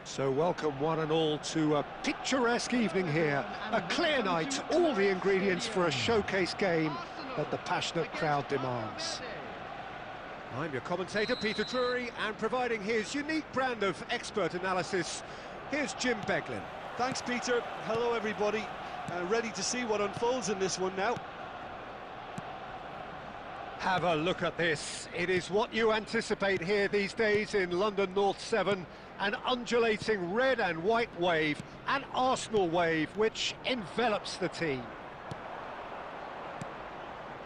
So welcome one and all to a picturesque evening here. A clear night, all the ingredients for a showcase game that the passionate crowd demands. I'm your commentator, Peter Drury, and providing his unique brand of expert analysis, here's Jim Beglin. Thanks, Peter. Hello, everybody. Ready to see what unfolds in this one now. Have a look at this. It is what you anticipate here these days in London North 7. An undulating red and white wave, an Arsenal wave, which envelops the team.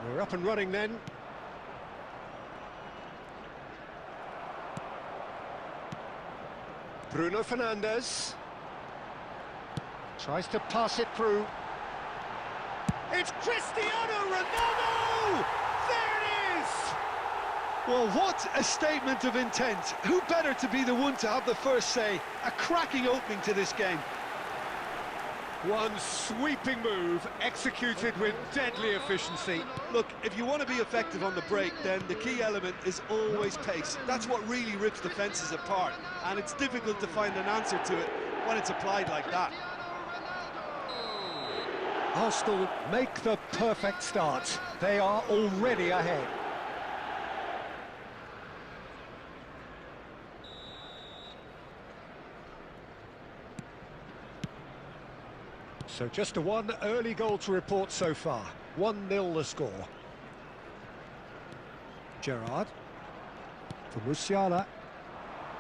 We're up and running then. Bruno Fernandes. Tries to pass it through. It's Cristiano Ronaldo! There it is! Well, what a statement of intent. Who better to be the one to have the first say? A cracking opening to this game. One sweeping move, executed with deadly efficiency. Look, if you want to be effective on the break, then the key element is always pace. That's what really rips defences apart, and it's difficult to find an answer to it when it's applied like that. Arsenal make the perfect start. They are already ahead. So just one early goal to report so far. 1-0 the score. Gerrard for Musiala.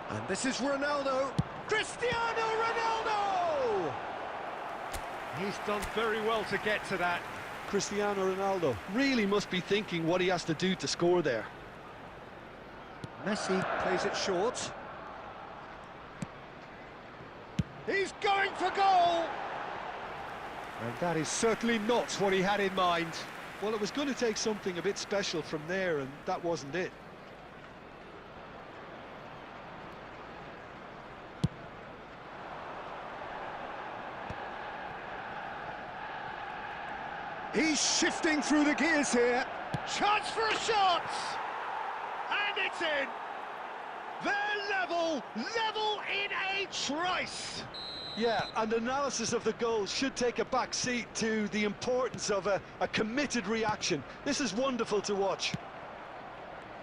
And this is Ronaldo. Cristiano Ronaldo! He's done very well to get to that. Cristiano Ronaldo really must be thinking what he has to do to score there. Messi plays it short. He's going for goal! And that is certainly not what he had in mind. Well, it was going to take something a bit special from there, and that wasn't it. He's shifting through the gears here. Chance for a shot! And it's in! They're level in a trice! Yeah, and analysis of the goal should take a back seat to the importance of a committed reaction. This is wonderful to watch.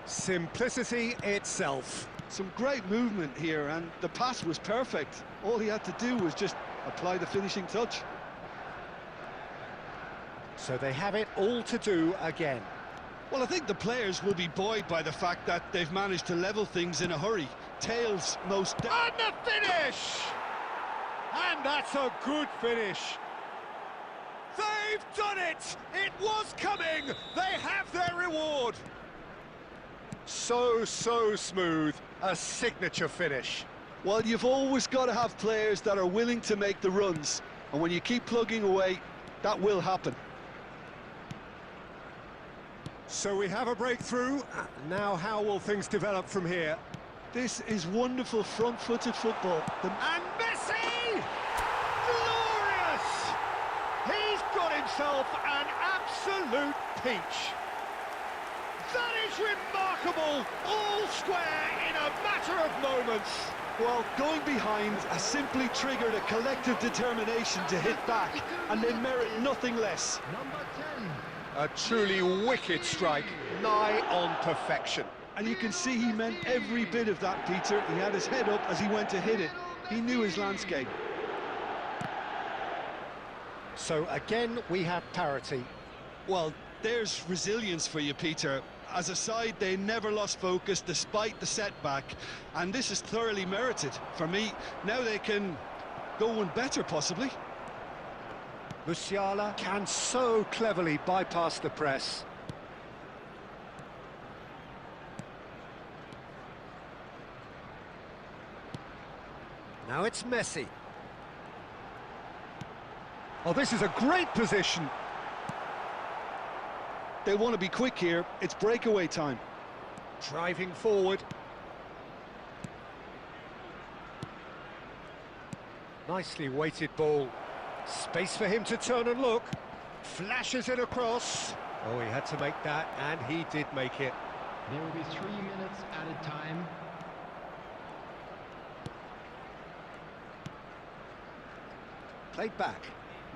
Simplicity itself. Some great movement here, and the pass was perfect. All he had to do was just apply the finishing touch. So they have it all to do again. Well, I think the players will be buoyed by the fact that they've managed to level things in a hurry. Tails most... And the finish! And that's a good finish. They've done it! It was coming! They have their reward! So smooth. A signature finish. Well, you've always got to have players that are willing to make the runs. And when you keep plugging away, that will happen. So we have a breakthrough. Now how will things develop from here? This is wonderful front-footed football. And Messi! Glorious! He's got himself an absolute peach. That is remarkable! All square in a matter of moments. Well, going behind has simply triggered a collective determination to hit back, and they merit nothing less. Number 10. A truly wicked strike, nigh on perfection. And you can see he meant every bit of that, Peter. He had his head up as he went to hit it. He knew his landscape. So again, we have parity. Well, there's resilience for you, Peter. As a side, they never lost focus despite the setback. And this is thoroughly merited. For me, now they can go one better, possibly. Musiala can so cleverly bypass the press. Now it's Messi. Oh, this is a great position. They want to be quick here. It's breakaway time. Driving forward. Nicely weighted ball. Space for him to turn and look. Flashes it across. Oh, he had to make that, and he did make it. There will be 3 minutes added time. Played back.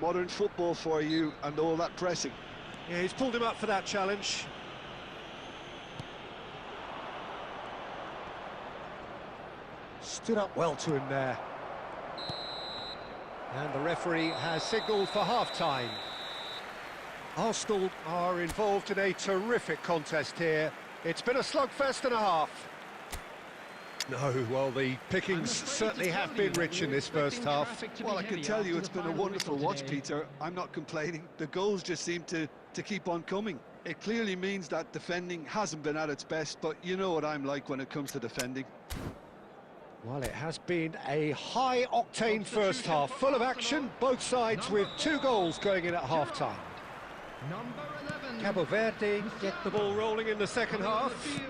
Modern football for you and all that pressing. Yeah, he's pulled him up for that challenge. Stood up well to him there. And the referee has signalled for half-time. Arsenal are involved in a terrific contest here. It's been a slugfest and a half. No, well, the pickings certainly have been rich in this first half. Well, I can tell you it's been a wonderful watch, Peter. I'm not complaining. The goals just seem to keep on coming. It clearly means that defending hasn't been at its best, but you know what I'm like when it comes to defending. Well, it has been a high-octane first half, full of action, both sides with 2 goals going in at half-time. Cabo Verde get the ball rolling in the second half.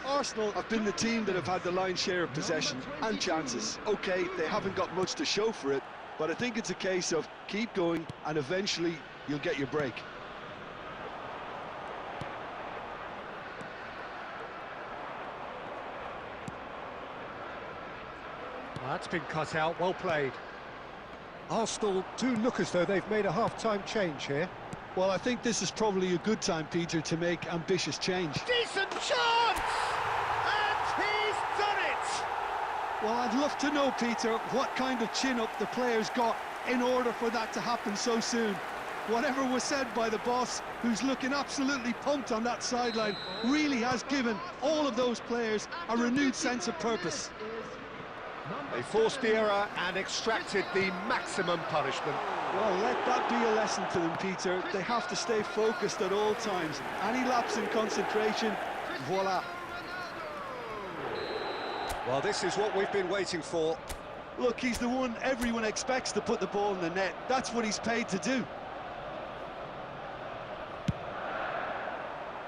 Arsenal have been the team that have had the lion's share of possession and chances. OK, they haven't got much to show for it, but I think it's a case of keep going and eventually you'll get your break. That's been cut out, well played. Arsenal do look as though they've made a half-time change here. Well, I think this is probably a good time, Peter, to make ambitious change. Decent chance! And he's done it! Well, I'd love to know, Peter, what kind of chin-up the players got in order for that to happen so soon. Whatever was said by the boss, who's looking absolutely pumped on that sideline, really has given all of those players a renewed sense of purpose. They forced the error and extracted the maximum punishment. Well, let that be a lesson to them, Peter. They have to stay focused at all times. Any lapse in concentration, voila. Well, this is what we've been waiting for. Look, he's the one everyone expects to put the ball in the net. That's what he's paid to do.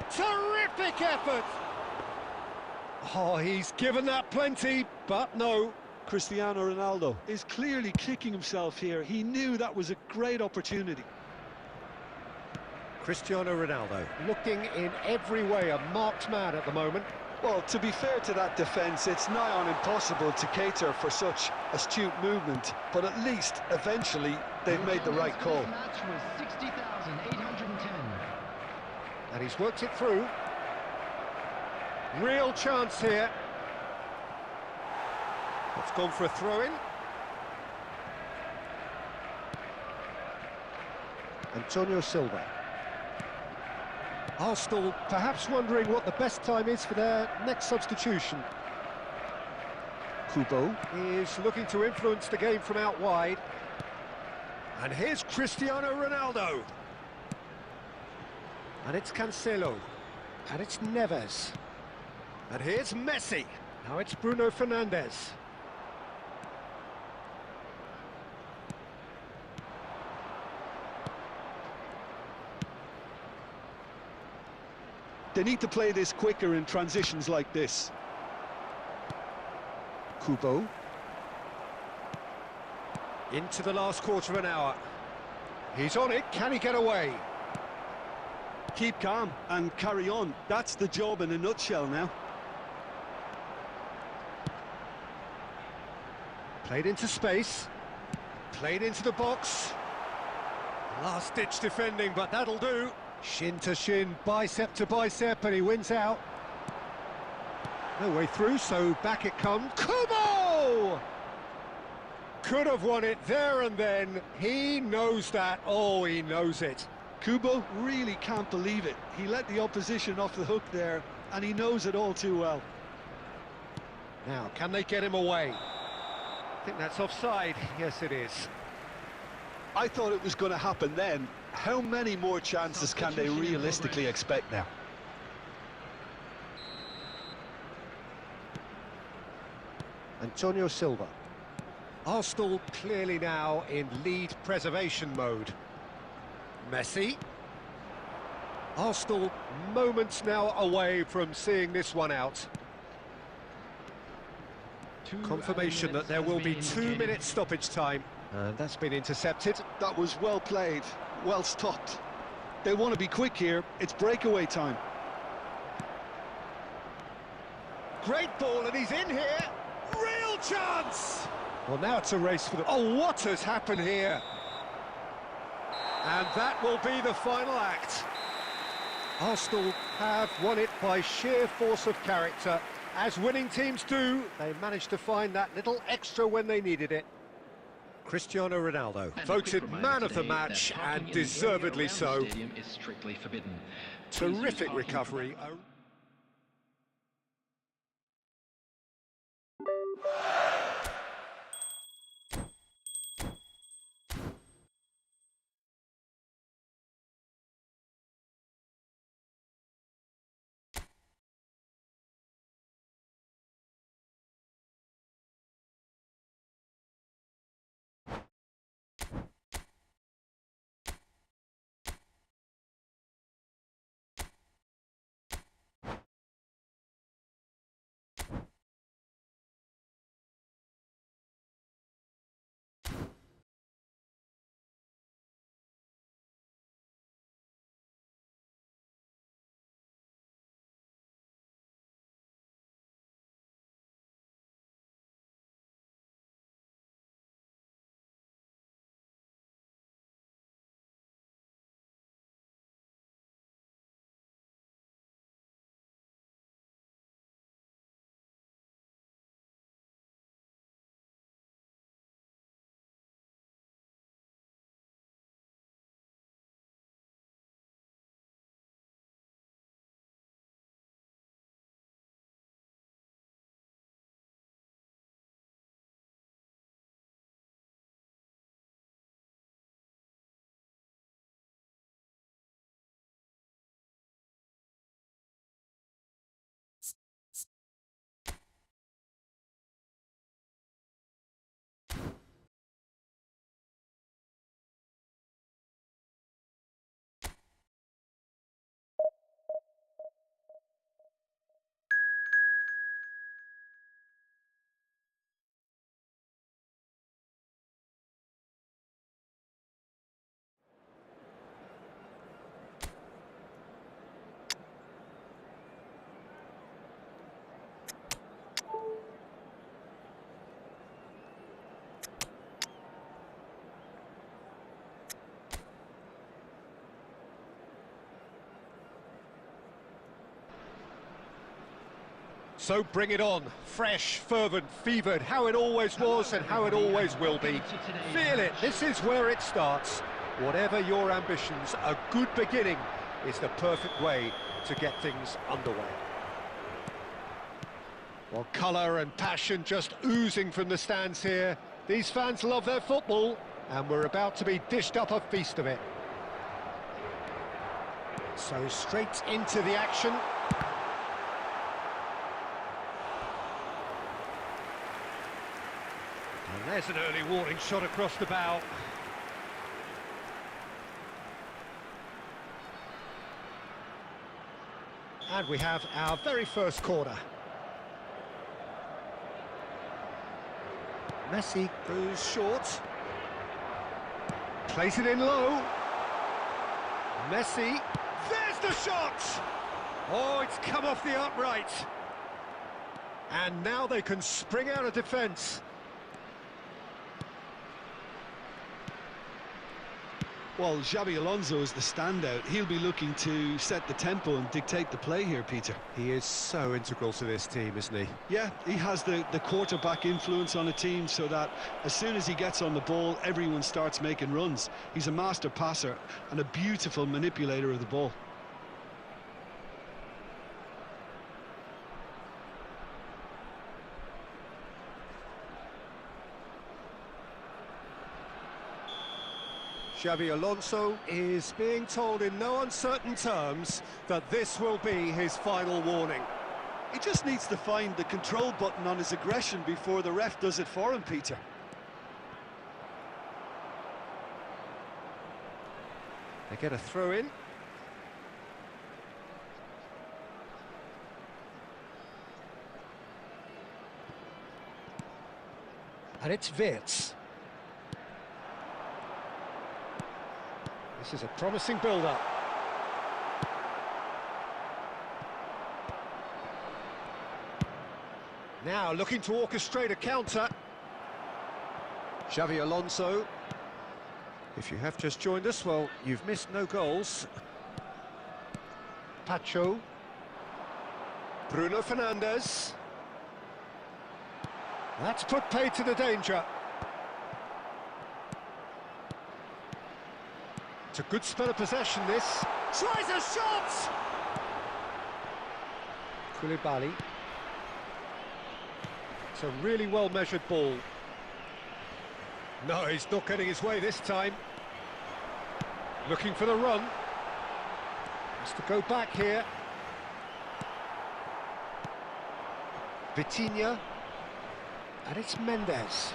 Terrific effort! Oh, he's given that plenty, but no. Cristiano Ronaldo is clearly kicking himself here. He knew that was a great opportunity. Cristiano Ronaldo looking in every way a marked man at the moment. Well, to be fair to that defence, it's nigh on impossible to cater for such astute movement, but at least, eventually, they've made the right call. And he's worked it through. Real chance here. It's gone for a throw-in. Antonio Silva. Arsenal perhaps wondering what the best time is for their next substitution. Kubo is looking to influence the game from out wide. And here's Cristiano Ronaldo. And it's Cancelo. And it's Neves. And here's Messi. Now it's Bruno Fernandes. They need to play this quicker in transitions like this. Kubo. Into the last quarter of an hour. He's on it, can he get away? Keep calm and carry on. That's the job in a nutshell now. Played into space. Played into the box. Last-ditch defending, but that'll do. Shin to shin, bicep to bicep, and he wins out. No way through, so back it comes. Kubo! Could have won it there and then. He knows that. Oh, he knows it. Kubo really can't believe it. He let the opposition off the hook there, and he knows it all too well. Now, can they get him away? I think that's offside. Yes, it is. I thought it was going to happen then. How many more chances can they realistically expect now? Antonio Silva. Arsenal clearly now in lead preservation mode. Messi. Arsenal moments now away from seeing this one out. Confirmation that there will be 2 minutes stoppage time. And that's been intercepted. That was well played, well stopped. They want to be quick here. It's breakaway time. Great ball, and he's in here. Real chance! Well, now it's a race for the... Oh, what has happened here? And that will be the final act. Arsenal have won it by sheer force of character. As winning teams do, they managed to find that little extra when they needed it. Cristiano Ronaldo, voted man of the match, and deservedly so. Terrific recovery. So bring it on, fresh, fervent, fevered, how it always was and how it always will be. Feel it, this is where it starts. Whatever your ambitions, a good beginning is the perfect way to get things underway. Well, colour and passion just oozing from the stands here. These fans love their football, and we're about to be dished up a feast of it. So straight into the action. And there's an early warning shot across the bow. And we have our very first corner. Messi goes short. Plays it in low. Messi. There's the shot! Oh, it's come off the upright. And now they can spring out of defence. Well, Xabi Alonso is the standout. He'll be looking to set the tempo and dictate the play here, Peter. He is so integral to this team, isn't he? Yeah, he has the quarterback influence on a team so that as soon as he gets on the ball, everyone starts making runs. He's a master passer and a beautiful manipulator of the ball. Xabi Alonso is being told in no uncertain terms that this will be his final warning. He just needs to find the control button on his aggression before the ref does it for him, Peter. They get a throw in. And it's Wirtz. This is a promising build-up. Now looking to orchestrate a counter. Xavi Alonso. If you have just joined us, well, you've missed no goals. Pacho. Bruno Fernandes. That's put paid to the danger. It's a good spell of possession, this. Tries a shot! Koulibaly. It's a really well-measured ball. No, he's not getting his way this time. Looking for the run. Has to go back here. Vitinha. And it's Mendes.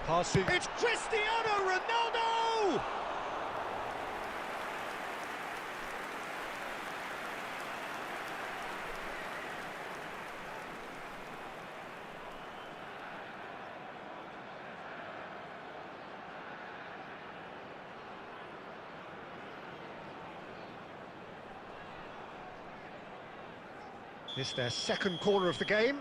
Passing. It's Cristiano Ronaldo! It's their second corner of the game.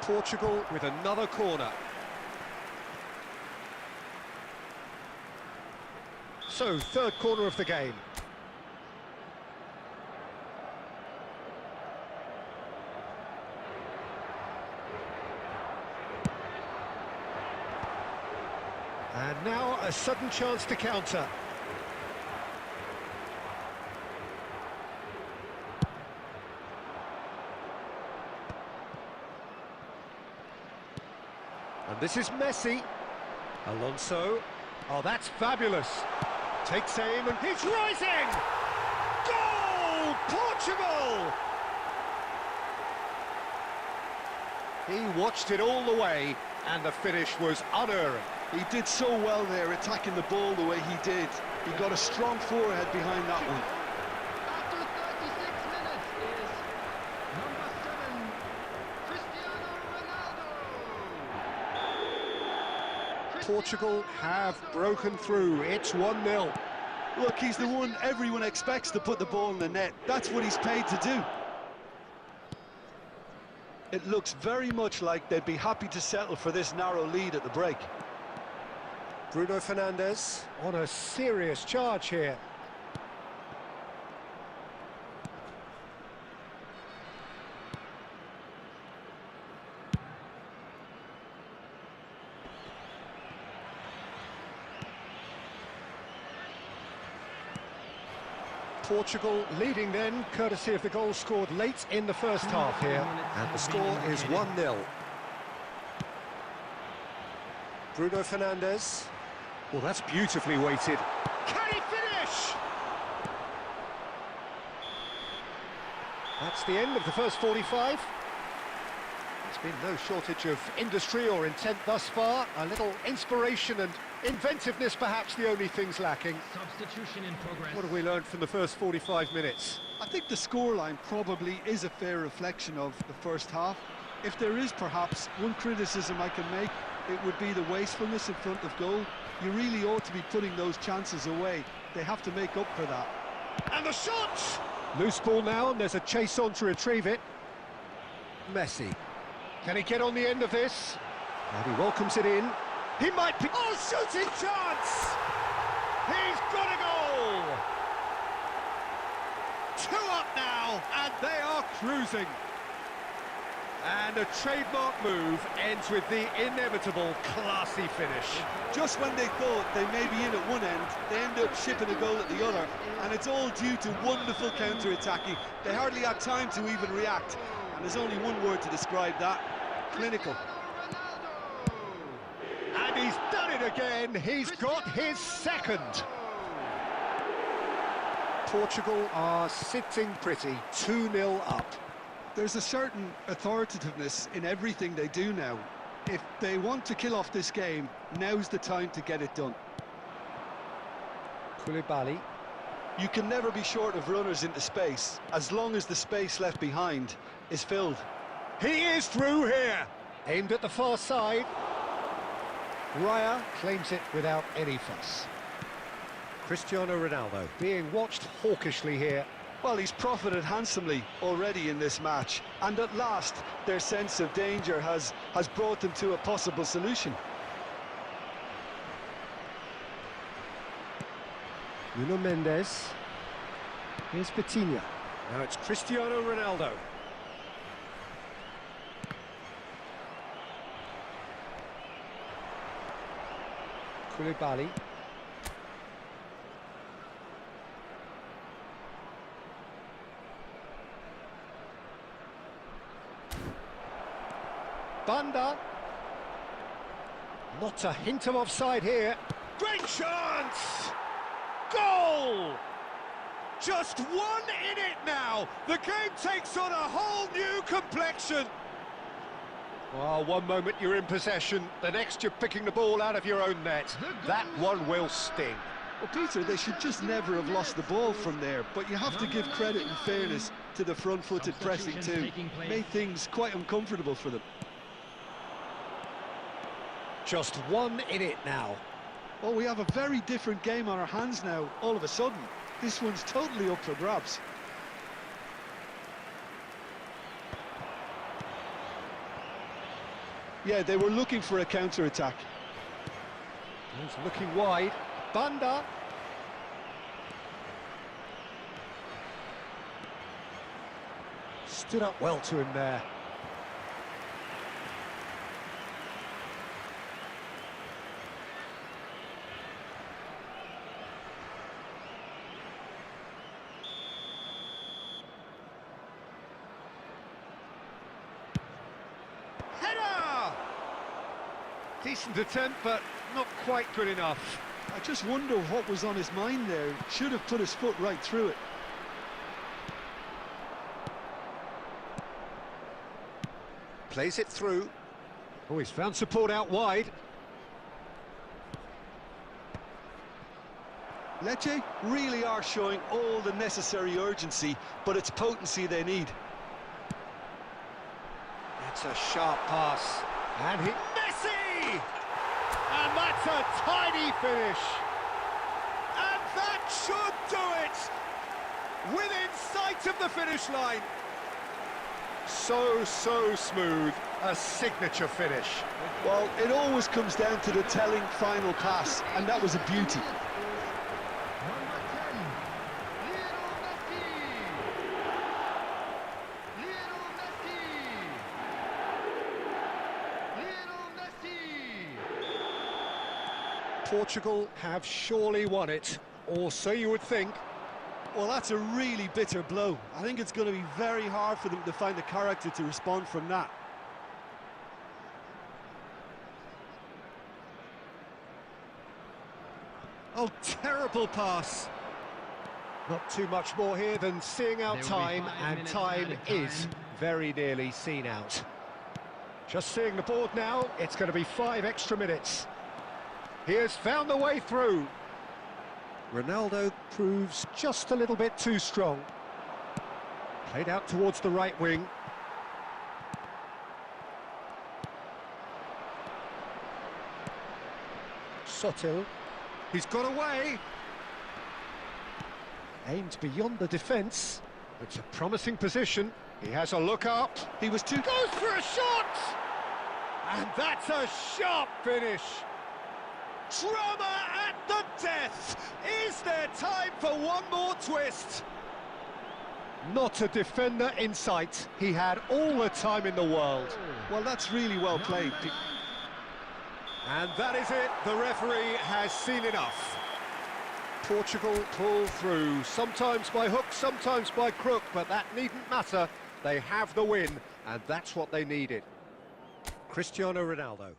Portugal with another corner. So, third corner of the game. And now a sudden chance to counter. And this is Messi. Alonso. Oh, that's fabulous. Takes aim and he's rising! Goal! Portugal! He watched it all the way, and the finish was unerring. He did so well there, attacking the ball the way he did. He got a strong forehead behind that one. After 36 minutes is number 7, Cristiano Ronaldo. Portugal have broken through. It's 1-0. Look, he's the one everyone expects to put the ball in the net. That's what he's paid to do. It looks very much like they'd be happy to settle for this narrow lead at the break. Bruno Fernandes on a serious charge here. Portugal leading then, courtesy of the goal scored late in the first half here. And the score is 1-0. Bruno Fernandes. Well, that's beautifully weighted. Can he finish? That's the end of the first 45. There's been no shortage of industry or intent thus far. A little inspiration and inventiveness, perhaps the only things lacking. Substitution in progress. What have we learned from the first 45 minutes? I think the scoreline probably is a fair reflection of the first half. If there is perhaps one criticism I can make, it would be the wastefulness in front of goal. You really ought to be putting those chances away. They have to make up for that. And the shot! Loose ball now, and there's a chase on to retrieve it. Messi. Can he get on the end of this? And he welcomes it in. He might be... Oh, shooting chance! He's got a goal! 2 up now, and they are cruising. And a trademark move ends with the inevitable classy finish. Just when they thought they may be in at one end, they end up shipping a goal at the other, and it's all due to wonderful counter-attacking. They hardly had time to even react, and there's only one word to describe that: clinical. And he's done it again. He's got his second. Portugal are sitting pretty, 2-0 up. There's a certain authoritativeness in everything they do now. If they want to kill off this game, now's the time to get it done. Koulibaly. You can never be short of runners into space, as long as the space left behind is filled. He is through here. Aimed at the far side. Raya claims it without any fuss. Cristiano Ronaldo being watched hawkishly here. Well, he's profited handsomely already in this match, and at last their sense of danger has brought them to a possible solution. Nuno Mendes. Here's Vitinha. Now it's Cristiano Ronaldo. Koulibaly. Banda. Not a hint of offside here. Great chance! Goal! Just one in it now. The game takes on a whole new complexion. Well, one moment you're in possession, the next you're picking the ball out of your own net. That one will sting. Well, Peter, they should just never have lost the ball from there, but you have to give credit and fairness to the front-footed pressing too. Made things quite uncomfortable for them. Just one in it now. Well, we have a very different game on our hands now, all of a sudden. This one's totally up for grabs. Yeah, they were looking for a counter-attack. He's looking wide. Banda. Stood up well to him there. Header! Decent attempt, but not quite good enough. I just wonder what was on his mind there. Should have put his foot right through it. Plays it through. Oh, he's found support out wide. Lecce really are showing all the necessary urgency, but it's potency they need. That's a sharp pass. And he... Messi! And that's a tiny finish. And that should do it! Within sight of the finish line. So smooth. A signature finish. Well, it always comes down to the telling final pass, and that was a beauty. Portugal have surely won it, or so you would think. Well, that's a really bitter blow. I think it's going to be very hard for them to find the character to respond from that. Oh, terrible pass. Not too much more here than seeing out time, and time is very nearly seen out. Just seeing the board now, it's going to be 5 extra minutes. He has found the way through. Ronaldo proves just a little bit too strong. Played out towards the right wing. Sotil. He's got away. Aimed beyond the defence. It's a promising position. He has a look up. He was too... Goes for a shot! And that's a sharp finish. Drama at the death! Is there time for one more twist? Not a defender in sight. He had all the time in the world. Well, that's really well played. And that is it. The referee has seen enough. Portugal pull through, sometimes by hook, sometimes by crook, but that needn't matter. They have the win, and that's what they needed. Cristiano Ronaldo.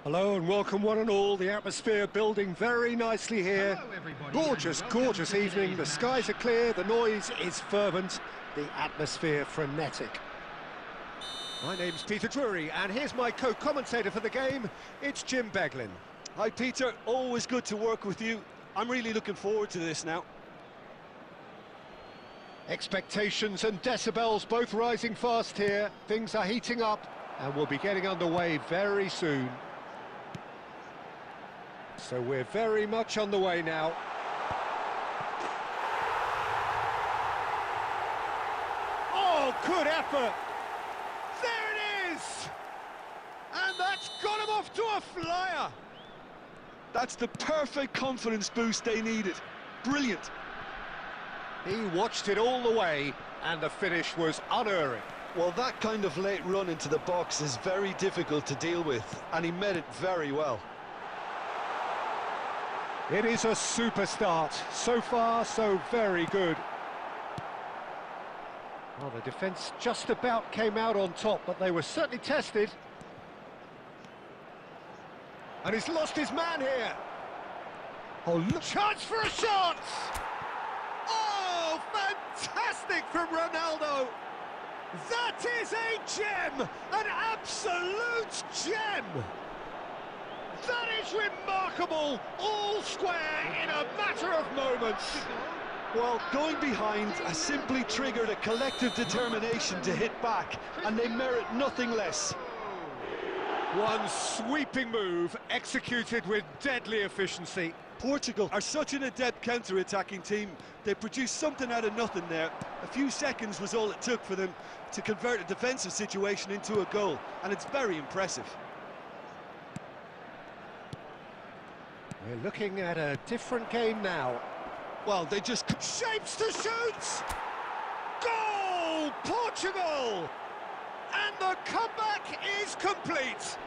Hello and welcome one and all. The atmosphere building very nicely here. Hello, everybody, Gorgeous, and welcome gorgeous to evening. today's The match. skies are clear, the noise is fervent, the atmosphere frenetic. My name's Peter Drury, and here's my co-commentator for the game. It's Jim Beglin. Hi, Peter. Always good to work with you. I'm really looking forward to this now. Expectations and decibels both rising fast here. Things are heating up, and we'll be getting underway very soon. So we're very much on the way now. Oh, good effort! There it is! And that's got him off to a flyer! That's the perfect confidence boost they needed. Brilliant. He watched it all the way, and the finish was unerring. Well, that kind of late run into the box is very difficult to deal with, and he met it very well. It is a super start. So far, so very good. Well, the defence just about came out on top, but they were certainly tested. And he's lost his man here. Oh, look. Chance for a shot! Oh, fantastic from Ronaldo! That is a gem! An absolute gem! That is remarkable! All square in a matter of moments. Well, going behind has simply triggered a collective determination to hit back, and they merit nothing less. One sweeping move, executed with deadly efficiency. Portugal are such an adept counter-attacking team. They produced something out of nothing there. A few seconds was all it took for them to convert a defensive situation into a goal, and it's very impressive. We're looking at a different game now. Well, they just... Shapes to shoot! Goal! Portugal! And the comeback is complete!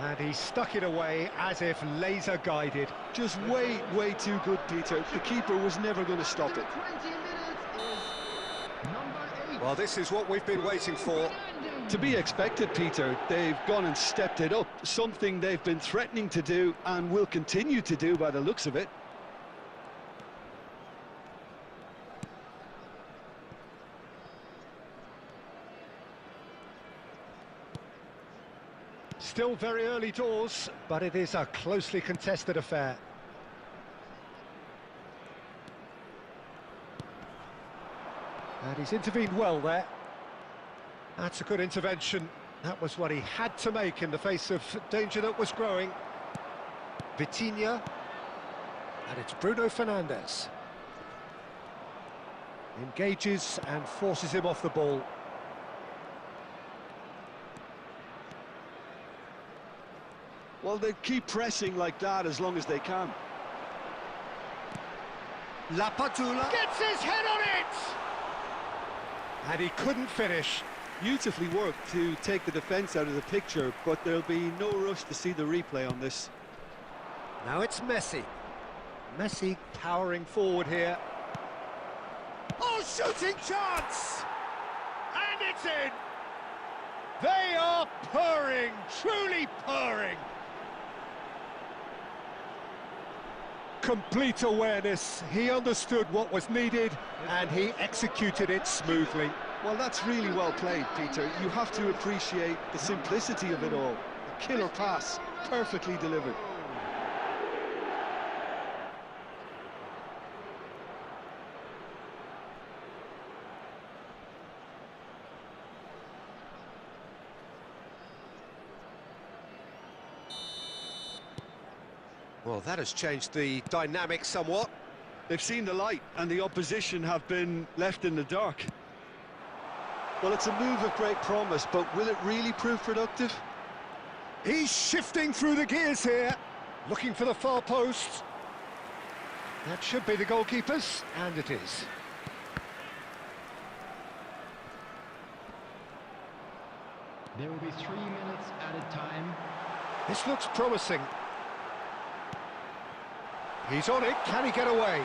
And he stuck it away as if laser-guided. Just way too good, Peter. The keeper was never going to stop it. 20 minutes is number 8. Well, this is what we've been waiting for. To be expected, Peter. They've gone and stepped it up, something they've been threatening to do and will continue to do by the looks of it. Still very early doors, but it is a closely contested affair. And he's intervened well there. That's a good intervention. That was what he had to make in the face of danger that was growing. Vitinha. And it's Bruno Fernandes. Engages and forces him off the ball. Well, they keep pressing like that as long as they can. Lapadula gets his head on it! And he couldn't finish. Beautifully worked to take the defence out of the picture, but there'll be no rush to see the replay on this. Now it's Messi. Messi powering forward here. Oh, shooting chance! And it's in! They are purring, truly purring. Complete awareness. He understood what was needed and he executed it smoothly. Well, that's really well played, Peter. You have to appreciate the simplicity of it all. A killer pass, perfectly delivered. Well, that has changed the dynamic somewhat. They've seen the light, and the opposition have been left in the dark. Well, it's a move of great promise, but will it really prove productive? He's shifting through the gears here, looking for the far post. That should be the goalkeeper's, and it is. There will be 3 minutes added time. This looks promising. He's on it, can he get away?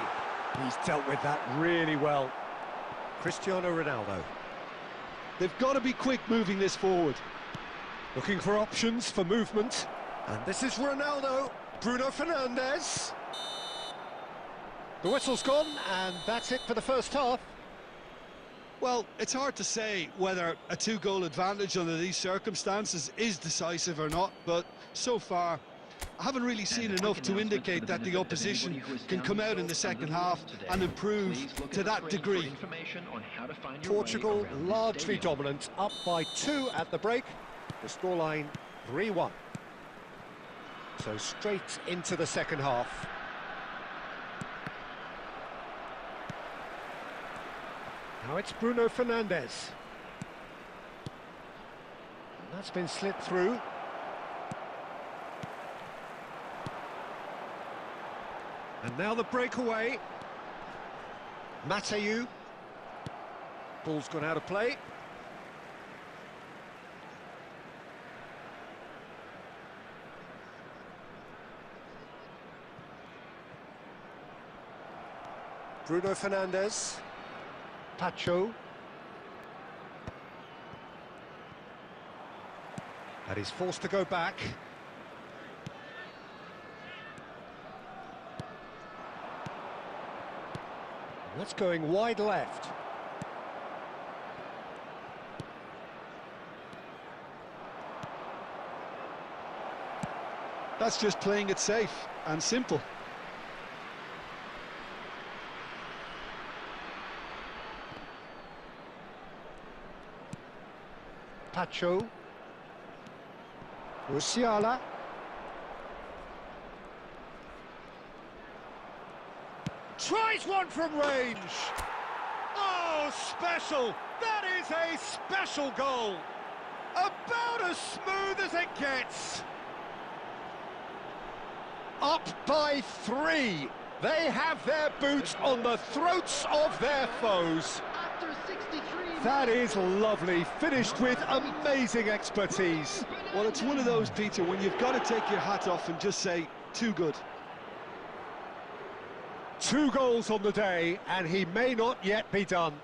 He's dealt with that really well. Cristiano Ronaldo. They've got to be quick moving this forward. Looking for options for movement. And this is Ronaldo, Bruno Fernandes. The whistle's gone, and that's it for the first half. Well, it's hard to say whether a two-goal advantage under these circumstances is decisive or not, but so far I haven't really seen enough to indicate that the opposition can come out in the second half and improve to that degree. Portugal largely dominant, up by 2 at the break. The scoreline 3-1. So straight into the second half. Now it's Bruno Fernandes. And that's been slipped through. And now the breakaway. MIZO. Ball's gone out of play. Bruno Fernandes. Pacho. And he's forced to go back. That's going wide left. That's just playing it safe and simple. Pacho. Musiala. Tries one from range. Oh, special! That is a special goal. About as smooth as it gets. Up by 3. They have their boots on the throats of their foes. That is lovely, finished with amazing expertise. Well, it's one of those, Peter, when you've got to take your hat off and just say, too good. 2 goals on the day, and he may not yet be done.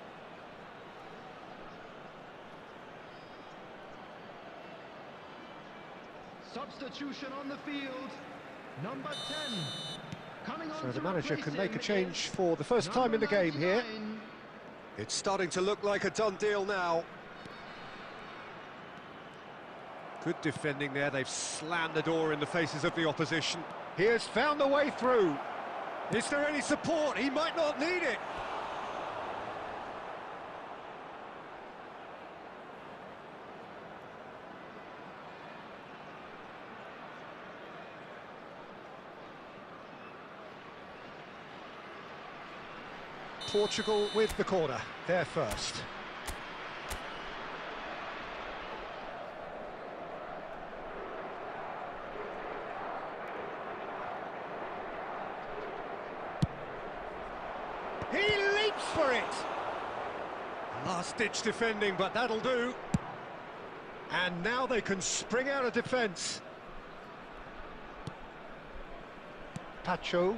Substitution on the field, number 10. Coming on So the to manager replace can make a him change is for the first time in the game here. 99. It's starting to look like a done deal now. Good defending there, they've slammed the door in the faces of the opposition. He has found the way through. Is there any support? He might not need it. Portugal with the corner, they're first. He leaps for it! Last-ditch defending, but that'll do. And now they can spring out of defence. Pacho.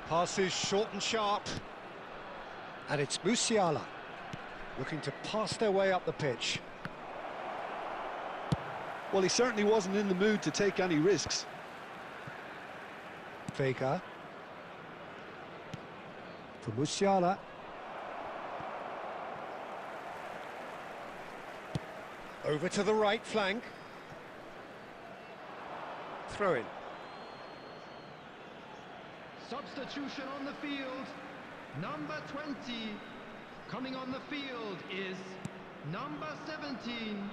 Passes short and sharp. And it's Musiala looking to pass their way up the pitch. Well, he certainly wasn't in the mood to take any risks. Vega. For Musiala. Over to the right flank. Throw in. Substitution on the field, number 20. Coming on the field is number 17.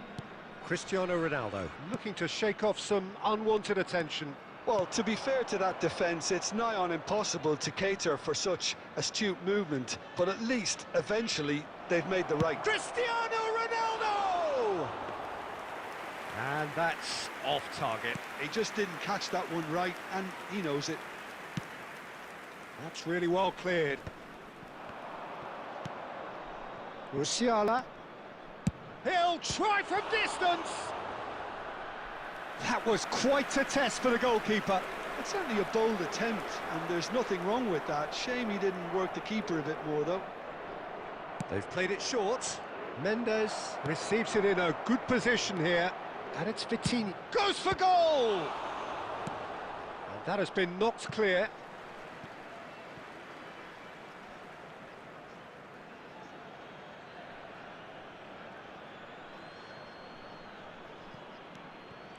Cristiano Ronaldo looking to shake off some unwanted attention. Well, to be fair to that defence, it's nigh on impossible to cater for such astute movement, but at least, eventually, they've made the right. Cristiano Ronaldo! And that's off target. He just didn't catch that one right, and he knows it. That's really well cleared. Musiala. He'll try from distance! That was quite a test for the goalkeeper. It's certainly a bold attempt, and there's nothing wrong with that. Shame he didn't work the keeper a bit more, though. They've played it short. Mendes receives it in a good position here, and it's Vitinha. Goes for goal! And that has been knocked clear.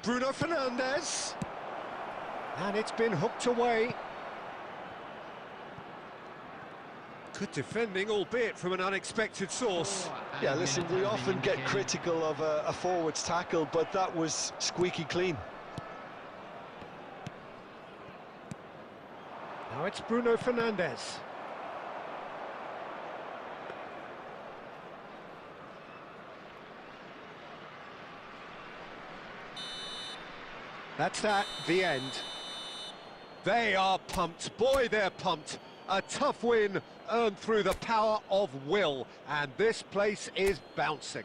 Bruno Fernandes. And it's been hooked away. Good defending, albeit from an unexpected source. Yeah, listen, we often get critical of a forward's tackle, but that was squeaky clean. Now it's Bruno Fernandes. That's that, the end. They are pumped, boy they're pumped. A tough win earned through the power of will, and this place is bouncing.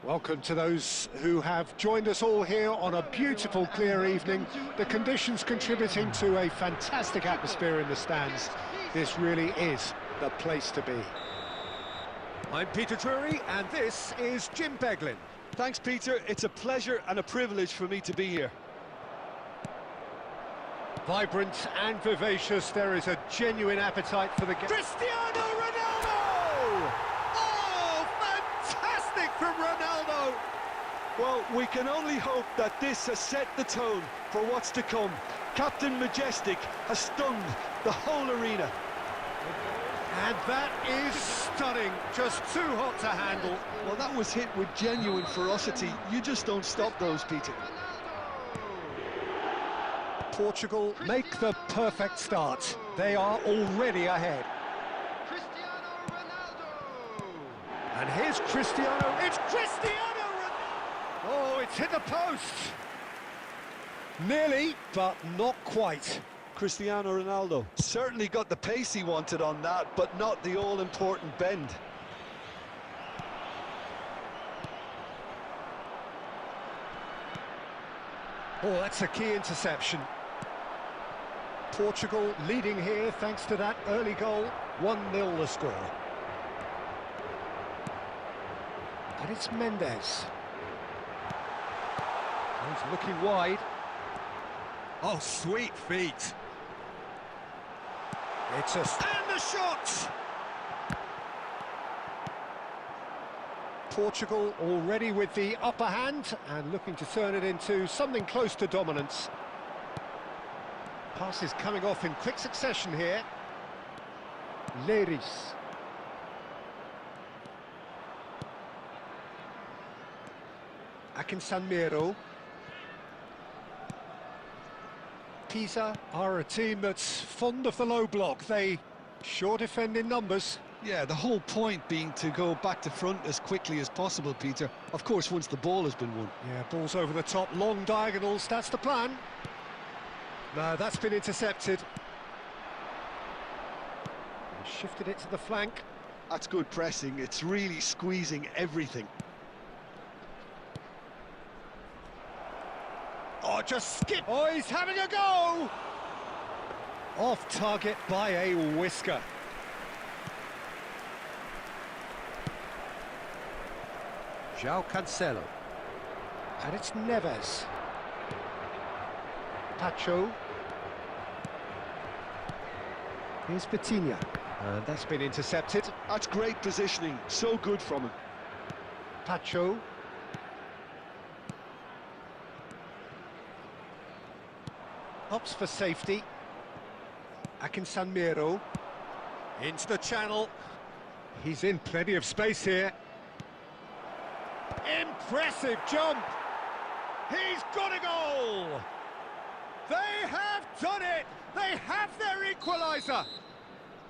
Welcome to those who have joined us all here on a beautiful, clear evening. The conditions contributing to a fantastic atmosphere in the stands. This really is the place to be. I'm Peter Drury, and this is Jim Beglin. Thanks, Peter. It's a pleasure and a privilege for me to be here. Vibrant and vivacious, there is a genuine appetite for the game. Cristiano Ronaldo! Oh, fantastic from Ronaldo! Well, we can only hope that this has set the tone for what's to come. Captain Majestic has stunned the whole arena. And that is stunning, just too hot to handle. Well, that was hit with genuine ferocity. You just don't stop those, Peter. Portugal make the perfect start. They are already ahead. Cristiano Ronaldo! And here's Cristiano. It's Cristiano Ronaldo! Oh, it's hit the post. Nearly, but not quite. Cristiano Ronaldo certainly got the pace he wanted on that, but not the all-important bend. Oh, that's a key interception. Portugal leading here thanks to that early goal. 1-0 the score. And it's Mendes. He's looking wide. Oh, sweet feet. It's a... And the shot! Portugal already with the upper hand and looking to turn it into something close to dominance. Passes coming off in quick succession here. Leiris. Akinsanmiro. Pisa are a team that's fond of the low block. They sure defend in numbers. Yeah, the whole point being to go back to front as quickly as possible, Peter. Of course, once the ball has been won. Yeah, balls over the top, long diagonals, that's the plan. No, that's been intercepted. He shifted it to the flank. That's good pressing. It's really squeezing everything. Oh, just skip. Oh, he's having a go! Off target by a whisker. João Cancelo. And it's Neves. Pacho. Here's Vitinha. And that's been intercepted. That's great positioning. So good from him. Pacho. Hops for safety. Akinsanmiro. Into the channel. He's in plenty of space here. Impressive jump. He's got a goal. They have done it. They have their equaliser.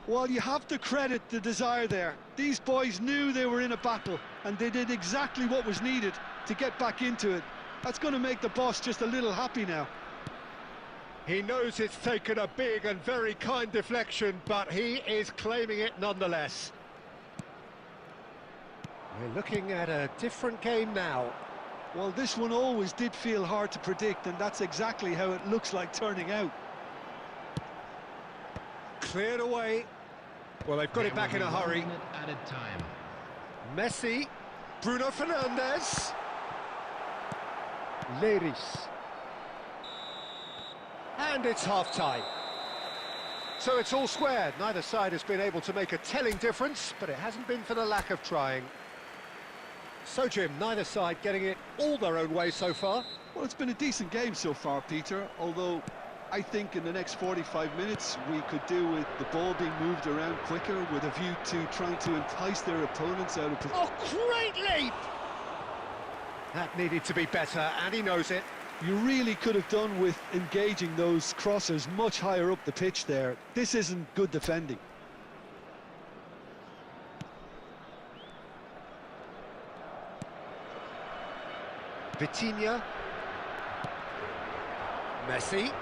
Well, you have to credit the desire there. These boys knew they were in a battle, and they did exactly what was needed to get back into it. That's going to make the boss just a little happy now. He knows it's taken a big and very kind deflection, but he is claiming it nonetheless. We're looking at a different game now. Well, this one always did feel hard to predict, and that's exactly how it looks like turning out. Cleared away. Well, they've got it back in a hurry. Added time. Messi. Bruno Fernandes. Leiris. And it's half-time. So it's all squared. Neither side has been able to make a telling difference, but it hasn't been for the lack of trying. So, Jim, neither side getting it all their own way so far. Well, it's been a decent game so far, Peter, although I think in the next 45 minutes we could do with the ball being moved around quicker with a view to trying to entice their opponents out of... Oh, great leap! That needed to be better, and he knows it. You really could have done with engaging those crossers much higher up the pitch there. This isn't good defending. Vitinha. Messi.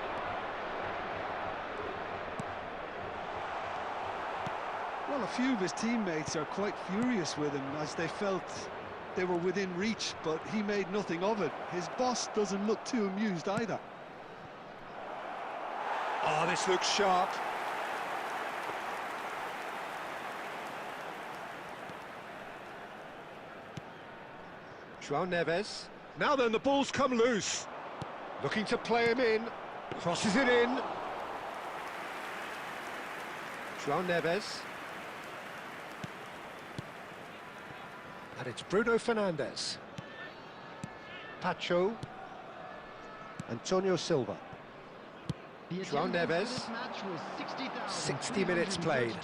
Well, a few of his teammates are quite furious with him as they felt they were within reach, but he made nothing of it. His boss doesn't look too amused either. Oh, this looks sharp. João Neves. Now then, the ball's come loose. Looking to play him in. Crosses it in. João Neves. And it's Bruno Fernandes. Pacho. Antonio Silva. João Neves. 60 minutes played.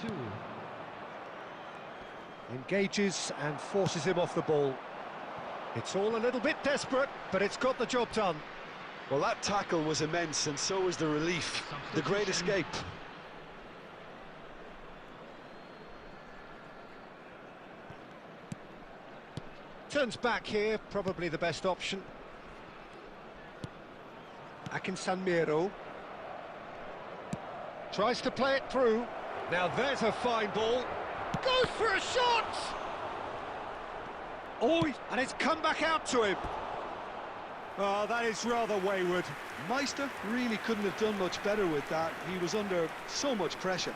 Engages and forces him off the ball. It's all a little bit desperate, but it's got the job done. Well, that tackle was immense, and so was the relief. The great escape. Turns back here, probably the best option. Akinsanmiro. Tries to play it through. Now there's a fine ball. Goes for a shot! Oh, and it's come back out to him. Oh, that is rather wayward. Meister really couldn't have done much better with that. He was under so much pressure.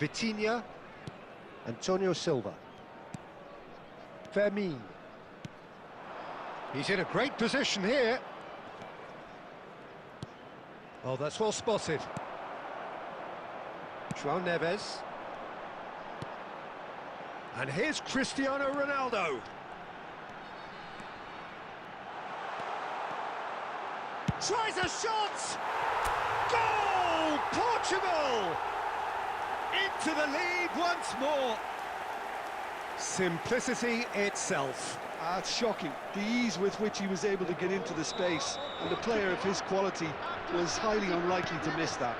Vitinha. Antonio Silva. Fermin. He's in a great position here. Oh, that's well spotted. João Neves. And here's Cristiano Ronaldo. Tries a shot! Goal! Portugal! Into the lead once more. Simplicity itself. It's shocking, the ease with which he was able to get into the space, and a player of his quality was highly unlikely to miss that.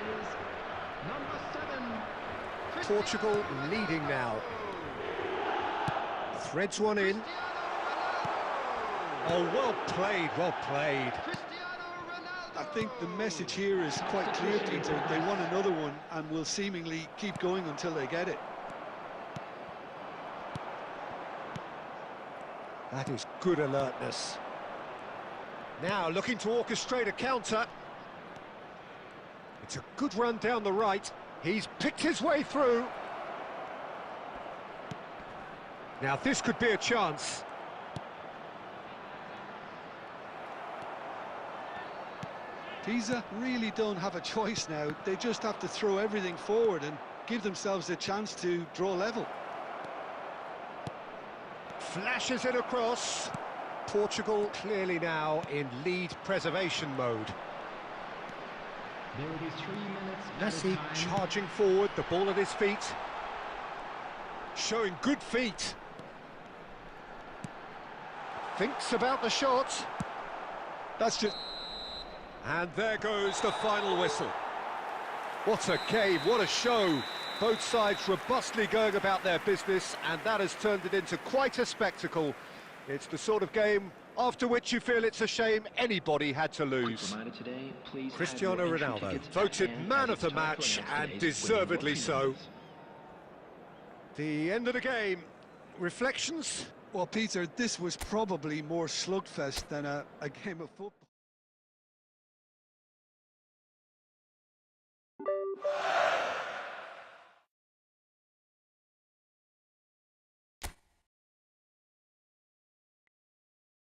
Portugal leading now. Threads one in. Oh, well played, well played. I think the message here is quite clear, Peter. They want another one and will seemingly keep going until they get it. That is good alertness. Now looking to orchestrate a counter. It's a good run down the right. He's picked his way through. Now this could be a chance. Pisa really don't have a choice now. They just have to throw everything forward and give themselves a chance to draw level. Flashes it across. Portugal clearly now in lead preservation mode. There will be 3 minutes. Messi charging forward, the ball at his feet. Showing good feet. Thinks about the shot. That's just... And there goes the final whistle. What a game, what a show. Both sides robustly going about their business, and that has turned it into quite a spectacle. It's the sort of game after which you feel it's a shame anybody had to lose. Cristiano Ronaldo voted man of the match, and deservedly so. The end of the game. Reflections? Well, Peter, this was probably more slugfest than a game of football.